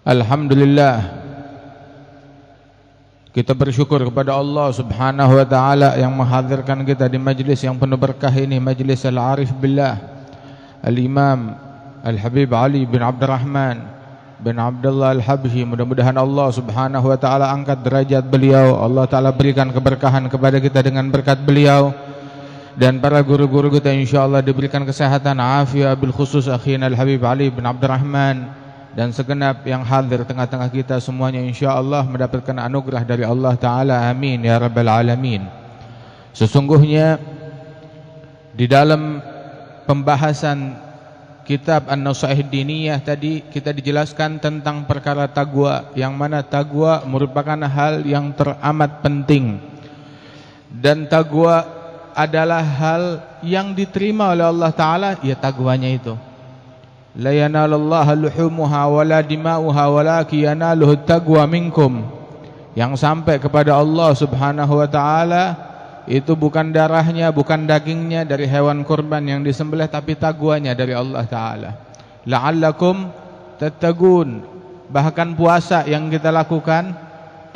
Alhamdulillah, kita bersyukur kepada Allah Subhanahu wa taala yang menghadirkan kita di majlis yang penuh berkah ini, majlis Al-Arif Billah Al-Imam Al-Habib Ali bin Abdurrahman bin Abdullah Al-Habsyi. Mudah-mudahan Allah Subhanahu wa taala angkat derajat beliau, Allah taala berikan keberkahan kepada kita dengan berkat beliau, dan para guru-guru kita insyaallah diberikan kesehatan afiat, bil khusus akhina Al-Habib Ali bin Abdurrahman, dan segenap yang hadir tengah-tengah kita semuanya insyaallah mendapatkan anugerah dari Allah Ta'ala. Amin ya Rabbal Alamin. Sesungguhnya di dalam pembahasan kitab An-Nasaih Diniyah tadi kita dijelaskan tentang perkara taqwa, yang mana taqwa merupakan hal yang teramat penting, dan taqwa adalah hal yang diterima oleh Allah Ta'ala, ya taqwanya itu. La yanalallaha luhumuha wala dima'uha walakin yanaluhu taqwa minkum. Yang sampai kepada Allah Subhanahu wa taala itu bukan darahnya, bukan dagingnya dari hewan kurban yang disembelih, tapi taqwanya dari Allah taala. La'allakum tattaqun. Bahkan puasa yang kita lakukan,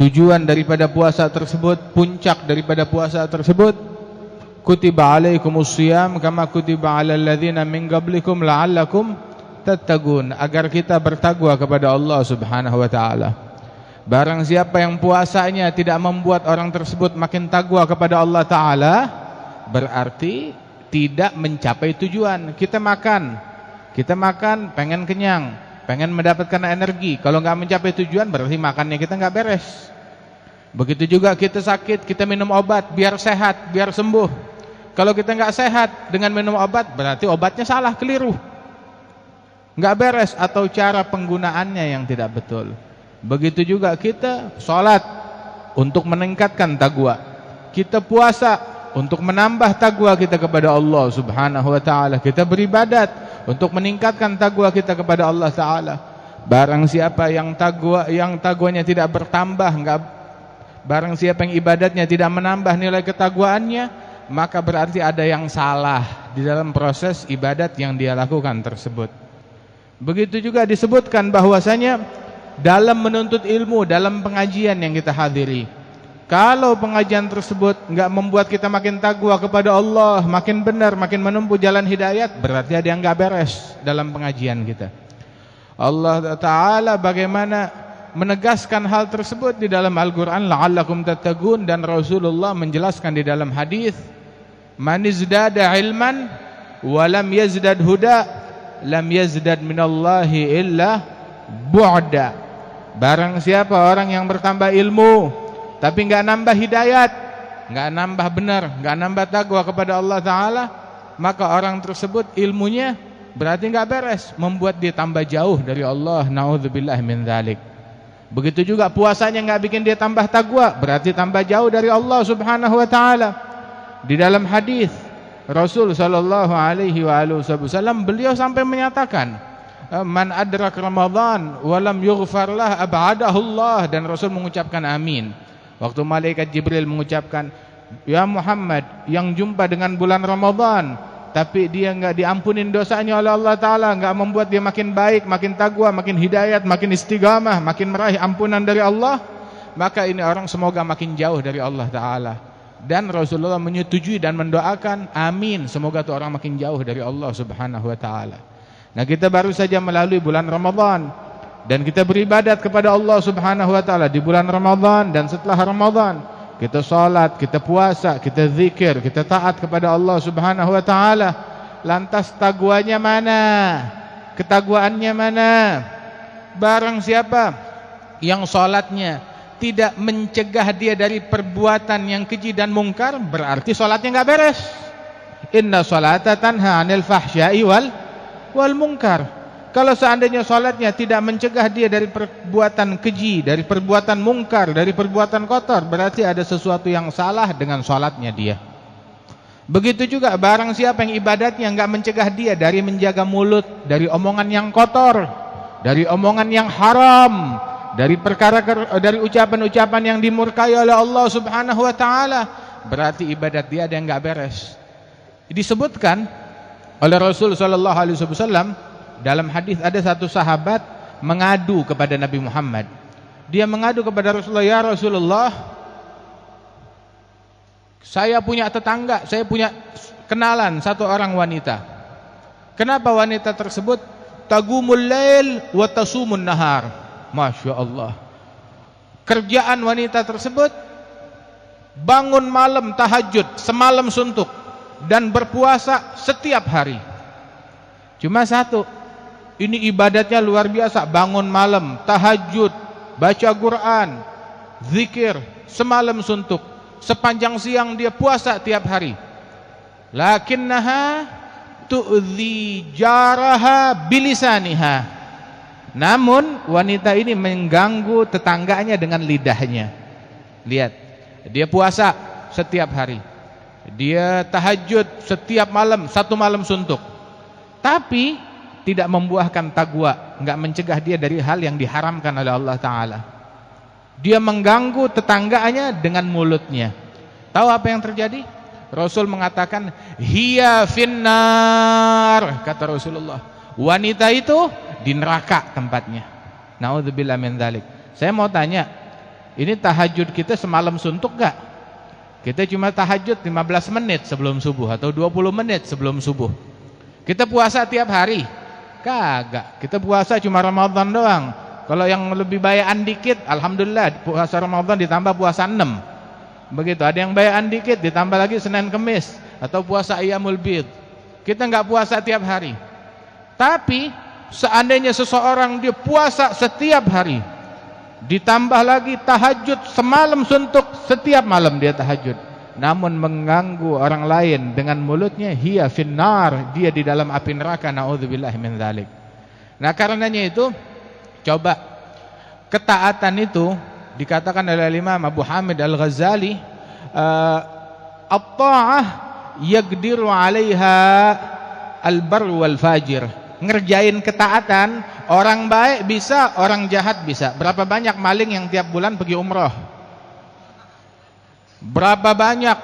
tujuan daripada puasa tersebut, puncak daripada puasa tersebut, kutiba alaikumus shiyam kama kutiba alal ladzina min qablikum la'allakum tattaqun, agar kita bertakwa kepada Allah Subhanahu wa taala. Barang siapa yang puasanya tidak membuat orang tersebut makin takwa kepada Allah taala, berarti tidak mencapai tujuan. Kita makan pengen kenyang, pengen mendapatkan energi. Kalau nggak mencapai tujuan berarti makannya kita nggak beres. Begitu juga kita sakit, kita minum obat biar sehat, biar sembuh. Kalau kita nggak sehat dengan minum obat, berarti obatnya salah, keliru, nggak beres, atau cara penggunaannya yang tidak betul. Begitu juga kita sholat untuk meningkatkan taqwa, kita puasa untuk menambah taqwa kita kepada Allah Subhanahu wa taala, kita beribadat untuk meningkatkan taqwa kita kepada Allah taala. Barang siapa yang taqwanya tidak bertambah, barang siapa yang ibadatnya tidak menambah nilai ketaqwaannya, maka berarti ada yang salah di dalam proses ibadat yang dia lakukan tersebut. Begitu juga disebutkan bahwasanya dalam menuntut ilmu, dalam pengajian yang kita hadiri, kalau pengajian tersebut enggak membuat kita makin takwa kepada Allah, makin benar, makin menempuh jalan hidayat, berarti ada yang enggak beres dalam pengajian kita. Allah Ta'ala bagaimana menegaskan hal tersebut di dalam Al-Quran, la'allakum tattaqun, dan Rasulullah menjelaskan di dalam hadis, man izdada ilman wa lam yazdad huda lam yazdad minallahi illa bu'da. Barang siapa orang yang bertambah ilmu tapi enggak nambah hidayat, enggak nambah benar, enggak nambah takwa kepada Allah taala, maka orang tersebut ilmunya berarti enggak beres, membuat dia tambah jauh dari Allah. Nauzubillah min dzalik. Begitu juga puasanya enggak bikin dia tambah takwa, berarti tambah jauh dari Allah Subhanahu wa taala. Di dalam hadis Rasul sallallahu alaihi wasallam beliau sampai menyatakan, man adrak Ramadan wa lam yughfar lah ab'adahu Allah, dan Rasul mengucapkan amin. Waktu malaikat Jibril mengucapkan, ya Muhammad, yang jumpa dengan bulan Ramadan tapi dia enggak diampunin dosanya oleh Allah taala, enggak membuat dia makin baik, makin takwa, makin hidayat, makin istiqamah, makin meraih ampunan dari Allah, maka ini orang semoga makin jauh dari Allah taala. Dan Rasulullah menyetujui dan mendoakan, amin, semoga tuh orang makin jauh dari Allah Subhanahu wa taala. Nah, kita baru saja melalui bulan Ramadan, dan kita beribadat kepada Allah Subhanahu wa taala di bulan Ramadan dan setelah Ramadan. Kita salat, kita puasa, kita zikir, kita taat kepada Allah Subhanahu wa taala. Lantas taqwanya mana? Ketaqwaannya mana? Barang siapa yang salatnya tidak mencegah dia dari perbuatan yang keji dan mungkar, berarti salatnya enggak beres. Inna salata tanha 'anil fahsya'i wal munkar. Kalau seandainya salatnya tidak mencegah dia dari perbuatan keji, dari perbuatan mungkar, dari perbuatan kotor, berarti ada sesuatu yang salah dengan salatnya dia. Begitu juga barang siapa yang ibadatnya enggak mencegah dia dari menjaga mulut dari omongan yang kotor, dari omongan yang haram, dari ucapan-ucapan yang dimurkai oleh Allah Subhanahu wa taala, berarti ibadat dia ada yang enggak beres. Disebutkan oleh Rasul sallallahu alaihi wasallam dalam hadis, ada satu sahabat mengadu kepada Nabi Muhammad. Dia mengadu kepada Rasulullah, "Ya Rasulullah, saya punya tetangga, saya punya kenalan satu orang wanita. Kenapa wanita tersebut tagumul lail wa tasumun nahar?" Masya Allah. Kerjaan wanita tersebut bangun malam tahajud, semalam suntuk, dan berpuasa setiap hari. Cuma satu, ini ibadatnya luar biasa, bangun malam, tahajud, baca Quran, zikir, semalam suntuk, sepanjang siang dia puasa tiap hari. Lakinnaha tu'dhi jaraha bilisaniha. Namun wanita ini mengganggu tetangganya dengan lidahnya. Lihat, dia puasa setiap hari, dia tahajud setiap malam, satu malam suntuk, tapi tidak membuahkan taqwa, enggak mencegah dia dari hal yang diharamkan oleh Allah Ta'ala. Dia mengganggu tetangganya dengan mulutnya. Tahu apa yang terjadi? Rasul mengatakan, "Hiya finnar," kata Rasulullah. Wanita itu di neraka tempatnya. Naudzubillah min dzalik. Saya mau tanya, ini tahajud kita semalam suntuk gak? Kita cuma tahajud 15 menit sebelum subuh atau 20 menit sebelum subuh. Kita puasa tiap hari? Kagak. Kita puasa cuma Ramadan doang. Kalau yang lebih bayaan dikit, alhamdulillah puasa Ramadan ditambah puasa 6. Begitu. Ada yang bayaan dikit ditambah lagi Senin Kemis atau puasa Ayyamul Bid. Kita enggak puasa tiap hari. Tapi seandainya seseorang dia puasa setiap hari, ditambah lagi tahajud semalam suntuk, setiap malam dia tahajud, namun mengganggu orang lain dengan mulutnya, hiya finnar, dia di dalam api neraka, naudzubillahi min dzalik. Nah, karenanya itu coba, ketaatan itu dikatakan oleh Imam Abu Hamid Al-Ghazali, at-ta'ah yaqdiru 'alaiha al-barr wal fajir. Ngerjain ketaatan, orang baik bisa, orang jahat bisa. Berapa banyak maling yang tiap bulan pergi umroh? Berapa banyak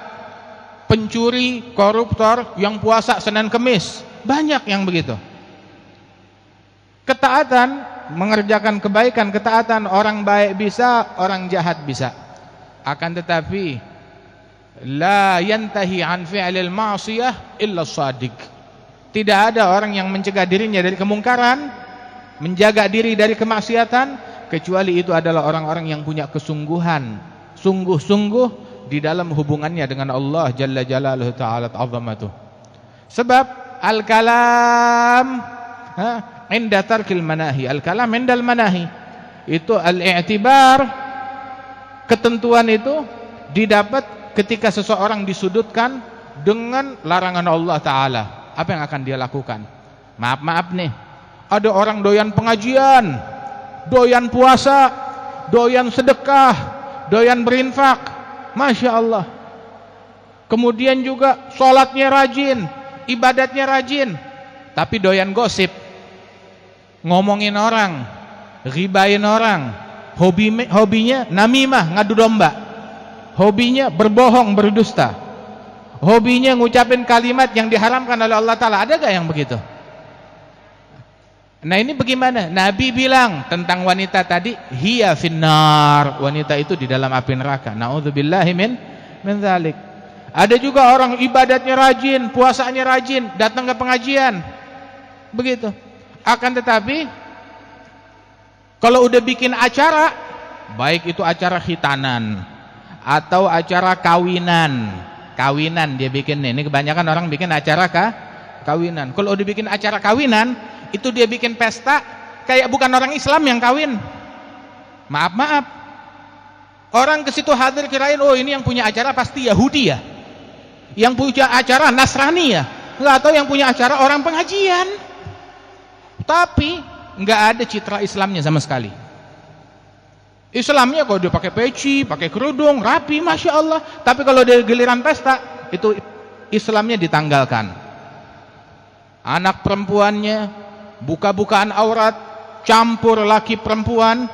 pencuri, koruptor yang puasa Senin Kemis? Banyak yang begitu. Ketaatan, mengerjakan kebaikan, ketaatan, orang baik bisa, orang jahat bisa. Akan tetapi la yantahi an fi'lil ma'siyah illa shadiq. Tidak ada orang yang mencegah dirinya dari kemungkaran, menjaga diri dari kemaksiatan, kecuali itu adalah orang-orang yang punya kesungguhan, sungguh-sungguh di dalam hubungannya dengan Allah Jalla Jalaluhu Ta'ala Ta'azamatuh. Sebab al-kalam inda tarkil manahi, al-kalam indal manahi, itu al-i'tibar, ketentuan itu didapat ketika seseorang disudutkan dengan larangan Allah Ta'ala. Apa yang akan dia lakukan? Maaf nih, ada orang doyan pengajian, doyan puasa, doyan sedekah, doyan berinfak, Masya Allah. Kemudian juga sholatnya rajin, ibadatnya rajin, tapi doyan gosip, ngomongin orang, ghibain orang, hobinya namimah, ngadu domba, hobinya berbohong, berdusta, hobinya ngucapin kalimat yang diharamkan oleh Allah Ta'ala. Ada gak yang begitu? Nah, ini bagaimana? Nabi bilang tentang wanita tadi, hiya finnar, wanita itu di dalam api neraka. Na'udzubillahi min dzalik. Ada juga orang ibadatnya rajin, puasanya rajin, datang ke pengajian, begitu. Akan tetapi kalau udah bikin acara, baik itu acara khitanan atau acara kawinan dia bikin. Ini kebanyakan orang bikin acara kawinan. Kalau udah bikin acara kawinan, itu dia bikin pesta kayak bukan orang Islam yang kawin. Maaf, orang ke situ hadir kirain, oh ini yang punya acara pasti Yahudi ya, yang punya acara Nasrani ya, nggak tahu yang punya acara orang pengajian. Tapi nggak ada citra Islamnya sama sekali. Islamnya kalau dia pakai peci, pakai kerudung, rapi, Masya Allah. Tapi kalau dia giliran pesta, itu Islamnya ditanggalkan. Anak perempuannya buka-bukaan aurat, campur laki perempuan,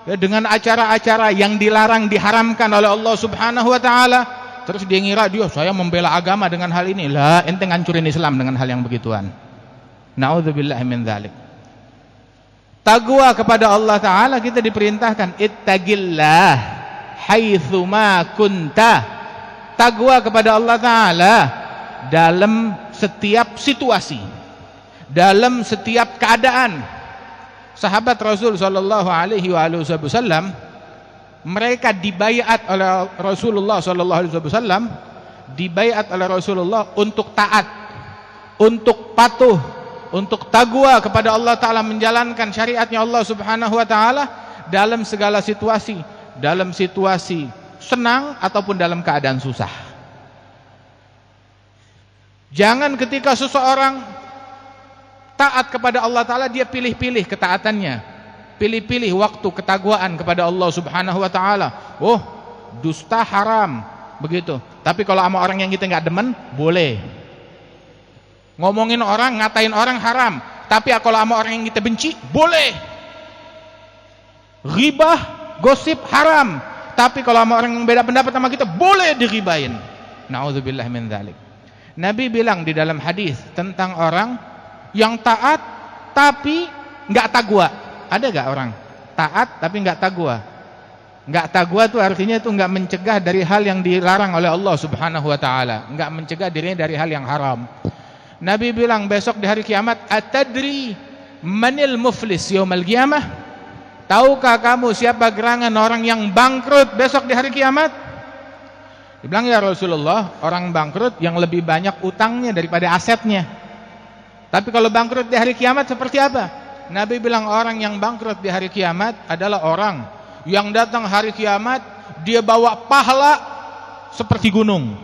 ya, dengan acara-acara yang dilarang, diharamkan oleh Allah Subhanahu wa Ta'ala. Terus dia ngira dia saya membela agama dengan hal ini. Lah, ente ngancurin Islam dengan hal yang begituan. Na'udzubillahi min dzalik. Taqwa kepada Allah Ta'ala kita diperintahkan ittaqillah haitsuma kunta. Taqwa kepada Allah Ta'ala dalam setiap situasi, dalam setiap keadaan. Sahabat Rasul sallallahu alaihi wasallam mereka dibaiat oleh Rasulullah sallallahu alaihi wasallam, dibaiat oleh Rasulullah untuk taat, untuk patuh, untuk taqwa kepada Allah Ta'ala, menjalankan syariatnya Allah Subhanahu wa Ta'ala dalam segala situasi, dalam situasi senang ataupun dalam keadaan susah. Jangan ketika seseorang taat kepada Allah Ta'ala dia pilih-pilih ketaatannya, pilih-pilih waktu ketakwaan kepada Allah Subhanahu wa Ta'ala. Oh, dusta haram begitu, tapi kalau sama orang yang kita nggak demen boleh. Ngomongin orang, ngatain orang haram, tapi kalau sama orang yang kita benci boleh. Ghibah, gosip haram, tapi kalau sama orang yang beda pendapat sama kita boleh diribain. Na'udzubillah min dzalik. Nabi bilang di dalam hadis tentang orang yang taat tapi nggak taqwa. Ada nggak orang taat tapi nggak taqwa? Nggak taqwa itu artinya itu nggak mencegah dari hal yang dilarang oleh Allah Subhanahu wa Ta'ala, nggak mencegah dirinya dari hal yang haram. Nabi bilang besok di hari kiamat, atadri manil muflis yaumal qiyamah? Tahukah kamu siapa gerangan orang yang bangkrut besok di hari kiamat? Dibilang, ya Rasulullah, orang bangkrut yang lebih banyak utangnya daripada asetnya. Tapi kalau bangkrut di hari kiamat seperti apa? Nabi bilang orang yang bangkrut di hari kiamat adalah orang yang datang hari kiamat dia bawa pahala seperti gunung.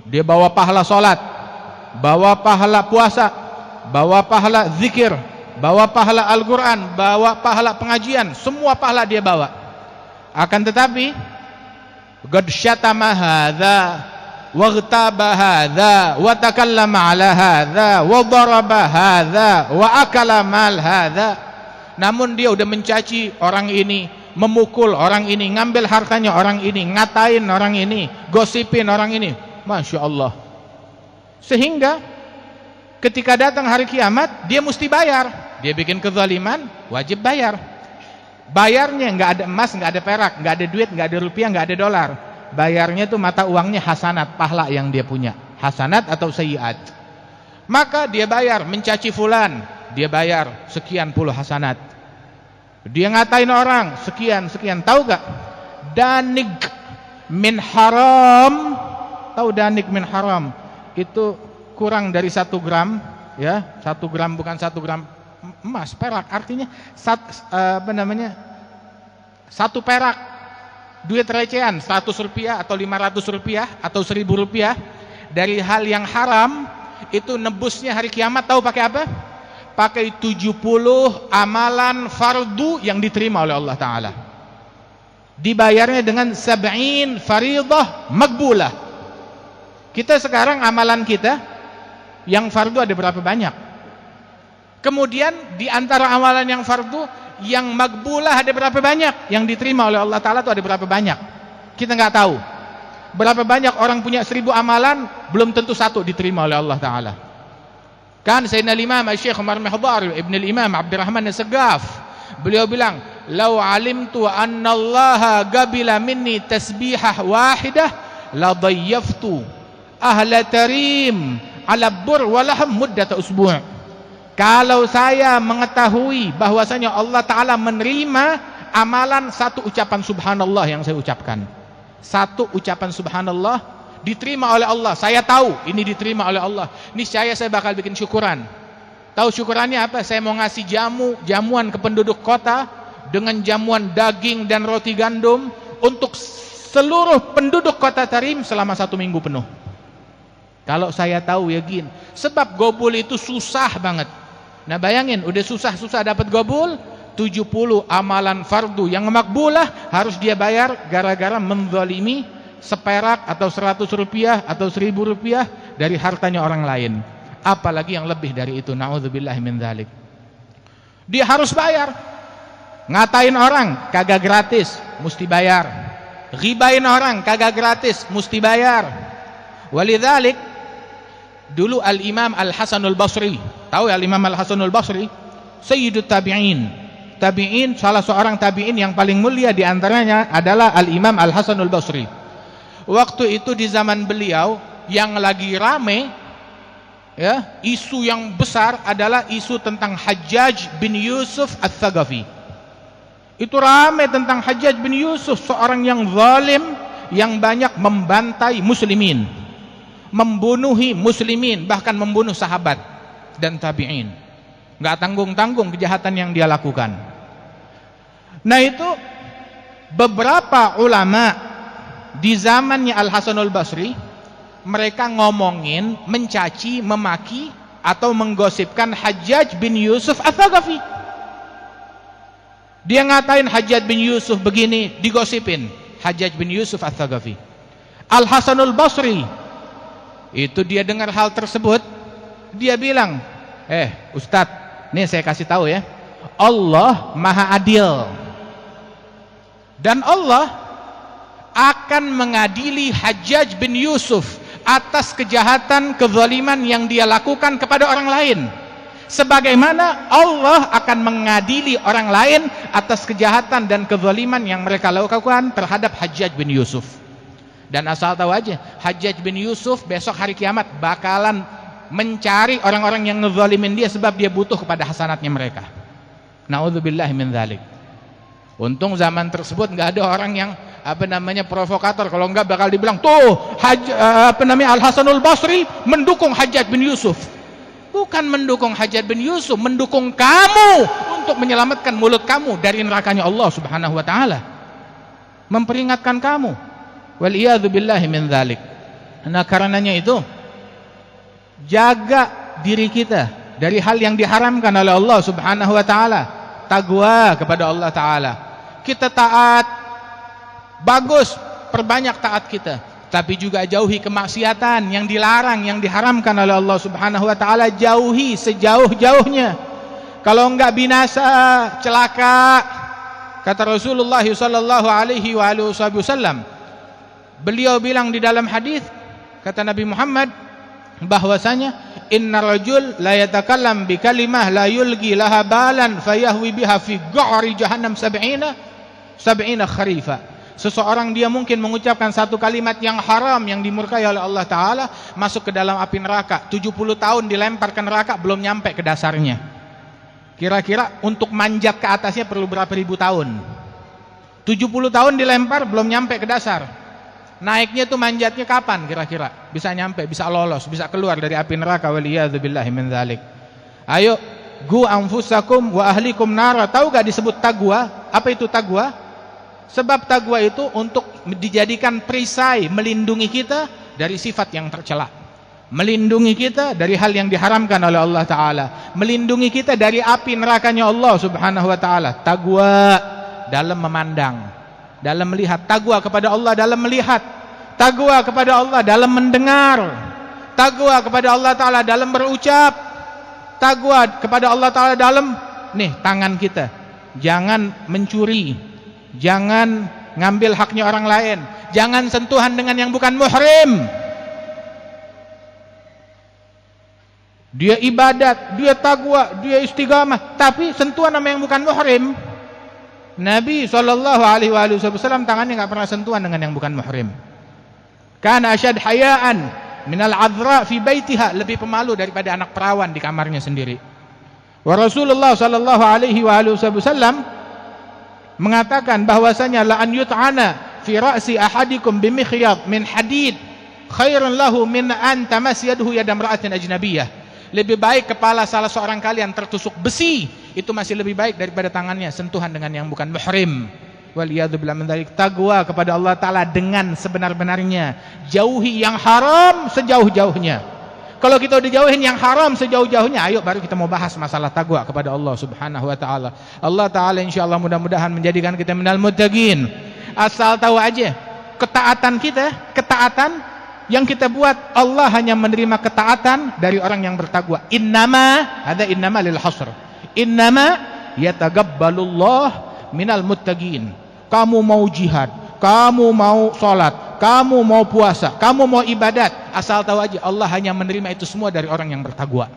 Dia bawa pahala salat, bawa pahala puasa, bawa pahala zikir, bawa pahala Al-Quran, bawa pahala pengajian, semua pahala dia bawa. Akan tetapi qad syatama hadza waghtaba hadza wa takallama ala hadza wa daraba hadza wa akala mal hadza. Namun dia udah mencaci orang ini, memukul orang ini, ngambil hartanya orang ini, ngatain orang ini, gosipin orang ini. Masya Allah. Sehingga ketika datang hari kiamat dia mesti bayar. Dia bikin kezaliman, wajib bayar. Bayarnya nggak ada emas, nggak ada perak, nggak ada duit, nggak ada rupiah, nggak ada dolar. Bayarnya itu mata uangnya hasanat, pahala yang dia punya, hasanat atau sayyiat. Maka dia bayar, mencaci fulan, dia bayar sekian puluh hasanat. Dia ngatain orang sekian. Tahu gak? Danik min haram. Tahu danik min haram? Itu kurang dari 1 gram, ya, 1 gram, bukan 1 gram emas, perak, artinya 1 perak, duit recehan, 100 rupiah atau 500 rupiah atau 1000 rupiah dari hal yang haram, itu nebusnya hari kiamat tahu pakai apa? Pakai 70 amalan fardu yang diterima oleh Allah Ta'ala. Dibayarnya dengan 70 faridah makbulah. Kita sekarang amalan kita yang fardu ada berapa banyak? Kemudian di antara amalan yang fardu yang makbulah ada berapa banyak? Yang diterima oleh Allah Ta'ala itu ada berapa banyak? Kita nggak tahu. Berapa banyak orang punya 1000 amalan, belum tentu 1 diterima oleh Allah Ta'ala. Kan Sayyidina Imam Syekh Umar Mihdar Ibn Imam Abdurrahman As-Saggaf, beliau bilang, "Lau alimtu anna Allah qabila minni tasbihah wahidah la dayyaftu ahla tarim ala bur walaham muddata usbu'." Kalau saya mengetahui bahwasanya Allah Ta'ala menerima amalan 1 ucapan subhanallah yang saya ucapkan, 1 ucapan subhanallah diterima oleh Allah, saya tahu ini diterima oleh Allah, niscaya saya bakal bikin syukuran. Tahu syukurannya apa? Saya mau ngasih jamuan ke penduduk kota dengan jamuan daging dan roti gandum untuk seluruh penduduk kota Tarim selama 1 minggu penuh. Kalau saya tahu, yakin. Sebab gobul itu susah banget. Nah bayangin, udah susah-susah dapat gobul, 70 amalan fardu yang makbulah harus dia bayar gara-gara menzalimi seperak atau 100 rupiah atau 1000 rupiah dari hartanya orang lain. Apalagi yang lebih dari itu, na'udzubillah min dzalik. Dia harus bayar. Ngatain orang kagak gratis, mesti bayar. Ghibain orang kagak gratis, mesti bayar. Walidzalik dulu Al-Imam Al-Hasanul Basri, tahu ya Al-Imam Al-Hasanul Basri, Sayyidut Tabi'in, tabi'in, salah seorang tabi'in yang paling mulia di antaranya adalah Al-Imam Al-Hasanul Basri. Waktu itu di zaman beliau yang lagi rame ya, isu yang besar adalah isu tentang Hajjaj bin Yusuf Ats-Tsaqafi. Itu rame tentang Hajjaj bin Yusuf, seorang yang zalim yang banyak membantai muslimin, membunuhi muslimin, bahkan membunuh sahabat dan tabi'in. Nggak tanggung-tanggung kejahatan yang dia lakukan. Nah itu beberapa ulama di zamannya Al-Hasanul Basri, mereka ngomongin, mencaci, memaki atau menggosipkan Hajjaj bin Yusuf Ats-Tsaqafi. Dia ngatain Hajjaj bin Yusuf begini, digosipin Hajjaj bin Yusuf Ats-Tsaqafi. Al-Hasanul Basri itu dia dengar hal tersebut, dia bilang, Ustadz, nih saya kasih tahu ya, Allah Maha Adil dan Allah akan mengadili Hajjaj bin Yusuf atas kejahatan, kezaliman yang dia lakukan kepada orang lain, sebagaimana Allah akan mengadili orang lain atas kejahatan dan kezaliman yang mereka lakukan terhadap Hajjaj bin Yusuf. Dan asal tahu aja, Hajjaj bin Yusuf besok hari kiamat bakalan mencari orang-orang yang ngezalimin dia, sebab dia butuh kepada hasanatnya mereka. Na'udzubillahi min dzalik. Untung zaman tersebut nggak ada orang yang provokator. Kalau enggak bakal dibilang tuh Al-Hasanul Basri mendukung Hajjaj bin Yusuf. Bukan mendukung Hajjaj bin Yusuf, mendukung kamu untuk menyelamatkan mulut kamu dari nerakanya Allah Subhanahu wa taala. Memperingatkan kamu. Wal iyadzu billahi min dzalik. Nah, karenanya itu jaga diri kita dari hal yang diharamkan oleh Allah Subhanahu wa taala. Taqwa kepada Allah taala. Kita taat, bagus, perbanyak taat kita, tapi juga jauhi kemaksiatan yang dilarang, yang diharamkan oleh Allah Subhanahu wa taala, jauhi sejauh-jauhnya. Kalau enggak binasa, celaka. Kata Rasulullah sallallahu alaihi wasallam, beliau bilang di dalam hadis, kata Nabi Muhammad bahwasanya inna rajul la yatakallam bi kalimah la yulgi laha balan fayahwi biha fi ghari jahannam 70 kharifa. Seseorang dia mungkin mengucapkan satu kalimat yang haram, yang dimurkai oleh Allah taala, masuk ke dalam api neraka, 70 tahun dilempar ke neraka belum nyampe ke dasarnya. Kira-kira untuk manjat ke atasnya perlu berapa ribu tahun? 70 tahun dilempar belum nyampe ke dasar. Naiknya tuh manjatnya kapan kira-kira? Bisa nyampe, bisa lolos, bisa keluar dari api neraka. Waliyadzubillahi min dzalik. Ayo, gu anfusakum wa ahlikum nara. Tahu gak disebut taqwa? Apa itu taqwa? Sebab taqwa itu untuk dijadikan perisai, melindungi kita dari sifat yang tercela, melindungi kita dari hal yang diharamkan oleh Allah taala, melindungi kita dari api nerakanya Allah Subhanahu wa taala. Taqwa dalam memandang, dalam melihat. Taqwa kepada Allah dalam melihat, taqwa kepada Allah dalam mendengar, taqwa kepada Allah taala dalam berucap, taqwa kepada Allah taala dalam tangan kita. Jangan mencuri, jangan ngambil haknya orang lain, jangan sentuhan dengan yang bukan muhrim. Dia ibadat, dia taqwa, dia istiqamah, tapi sentuhan sama yang bukan muhrim. Nabi SAW tangannya nggak pernah sentuhan dengan yang bukan muhrim. Kana asyad hayaan minal adra fi baitiha, lebih pemalu daripada anak perawan di kamarnya sendiri. Wa Rasulullah SAW mengatakan bahwasanya la an yut'ana fi ra'si ahadikum bimikhyat min hadid khairun lahu min an tamasyadhu yadam ra'atin ajnabiyah. Lebih baik kepala salah seorang kalian tertusuk besi, itu masih lebih baik daripada tangannya sentuhan dengan yang bukan muhrim. Waliyadzubillah min dzalik. Taqwa kepada Allah taala dengan sebenar-benarnya, jauhi yang haram sejauh-jauhnya. Kalau kita udah jauhin yang haram sejauh-jauhnya, ayo baru kita mau bahas masalah taqwa kepada Allah Subhanahu wa taala. Allah taala insyaallah mudah-mudahan menjadikan kita minal muttaqin. Asal tahu aja, ketaatan kita, ketaatan yang kita buat, Allah hanya menerima ketaatan dari orang yang bertakwa. Innama, ada innama lil hasr. Innama yataqabbalullah minal muttaqin. Kamu mau jihad, kamu mau sholat, kamu mau puasa, kamu mau ibadat, asal tahu aja Allah hanya menerima itu semua dari orang yang bertakwa,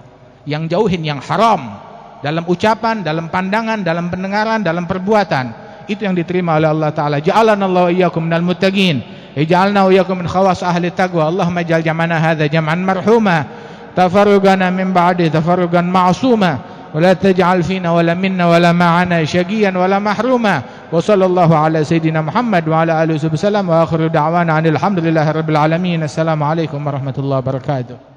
yang jauhin yang haram, dalam ucapan, dalam pandangan, dalam pendengaran, dalam perbuatan. Itu yang diterima oleh Allah Ta'ala. Ja'alana Allah wa iyyakum minal muttaqin, ij'alna wa iyyakum min khawas ahli taqwa. Allahumma ij'al jam'ana hadza jam'an marhuma, tafarrugana min ba'di tafarrugan ma'suma, wa la taj'al fina wa la minna wa la ma'ana syaqiyan wa la mahruma. Wa sallallahu ala sayyidina Muhammad wa ala alihi wasallam wa akhiru da'wana alhamdulillahi rabbil alamin. Assalamualaikum warahmatullahi wabarakatuh.